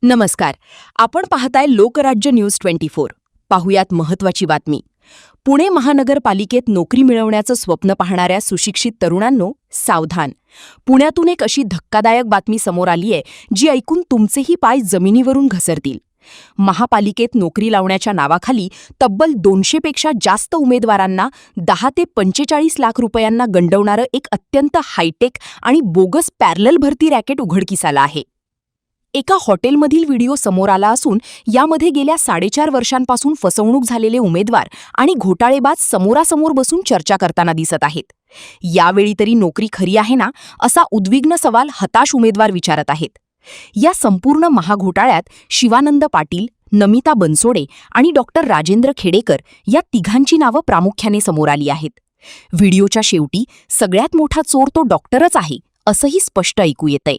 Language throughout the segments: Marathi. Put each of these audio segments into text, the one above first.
नमस्कार. आपण पाहताय लोकराज्य न्यूज 24. पाहुयात महत्त्वाची बातमी. पुणे महानगरपालिकेत नोकरी मिळवण्याचं स्वप्न पाहणाऱ्या सुशिक्षित तरुणांनो, सावधान. पुण्यातून एक अशी धक्कादायक बातमी समोर आलीय जी ऐकून तुमचेही पाय जमिनीवरून घसरतील. महापालिकेत नोकरी लावण्याच्या नावाखाली तब्बल 200 पेक्षा जास्त उमेदवारांना 10 ते 45 लाख रुपयांना गंडवणारं एक अत्यंत हायटेक आणि बोगस पॅरलल भरती रॅकेट उघडकीस आलं आहे. एका हॉटेलमधील व्हिडिओ समोर आला असून यामध्ये गेल्या 4.5 वर्षांपासून फसवणूक झालेले उमेदवार आणि घोटाळेबाज समोरासमोर बसून चर्चा करताना दिसत आहेत. यावेळी तरी नोकरी खरी आहे ना, असा उद्विग्न सवाल हताश उमेदवार विचारत आहेत. या संपूर्ण महाघोटाळ्यात शिवानंद पाटील, नमिता बनसोडे आणि डॉक्टर राजेंद्र खेडेकर या तिघांची नावं प्रामुख्याने समोर आली आहेत. व्हिडिओच्या शेवटी सगळ्यात मोठा चोर तो डॉक्टरच आहे, असंही स्पष्ट ऐकू येतंय.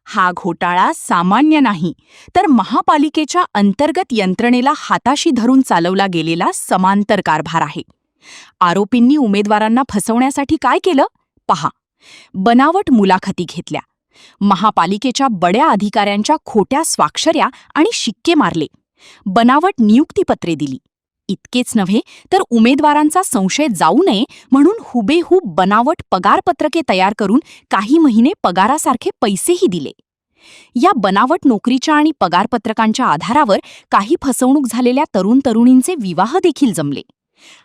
हा घोटाळा सामान्य नाही, तर महापालिकेच्या अंतर्गत यंत्रणेला हाताशी धरून चालवला गेलेला समांतर कारभार आहे. आरोपींनी उमेदवारांना फसवण्यासाठी काय केलं? पहा. बनावट मुलाखती घेतल्या, महापालिकेच्या बड्या अधिकाऱ्यांच्या खोट्या स्वाक्षऱ्या आणि शिक्के मारले, बनावट नियुक्तीपत्रे दिली. इतकेच नव्हे तर उमेदवारांचा संशय जाऊ नये म्हणून हुबेहूब बनावट पगारपत्रके तयार करून काही महिने पगारासारखे पैसेही दिले. या बनावट नोकरीच्या आणि पगारपत्रकांच्या आधारावर काही फसवणूक झालेल्या तरुण तरुणींचे विवाह देखील जमले.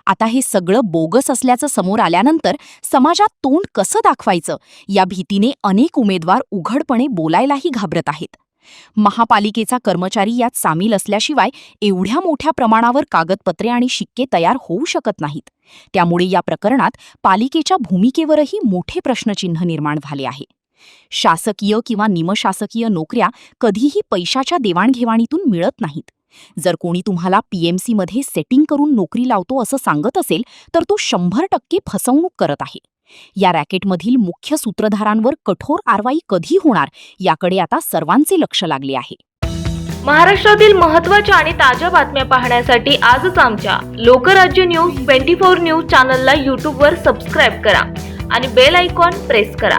आता हे सगळं बोगस असल्याचं समोर आल्यानंतर समाजात तोंड कसं दाखवायचं या भीतीने अनेक उमेदवार उघडपणे बोलायलाही घाबरत आहेत. महापालिकेचा कर्मचारी यात सामील असल्याशिवाय एवढ्या मोठ्या प्रमाणावर कागदपत्रे आणि शिक्के तयार होऊ शकत नाहीत. त्यामुळे या प्रकरणात पालिकेच्या भूमिकेवरही मोठे प्रश्नचिन्ह निर्माण झाले आहे. शासकीय किंवा निमशासकीय नोकऱ्या कधीही पैशाच्या देवाणघेवाणीतून मिळत नाहीत. जर कोणी तुम्हाला PMCमध्ये सेटिंग करून नोकरी लावतो असं सांगत असेल तर तो 100% फसवणूक करत आहे. या रॅकेटमधील मुख्य सूत्रधारांवर कठोर कारवाई कधी होणार याकडे आता सर्वांचे लक्ष लागले आहे. महाराष्ट्रातील महत्त्वाच्या आणि ताज्या बातम्या पाहण्यासाठी आजच आमच्या लोकराज्य न्यूज 24 न्यूज चॅनलला YouTubeवर सबस्क्राईब करा आणि बेल आयकॉन प्रेस करा.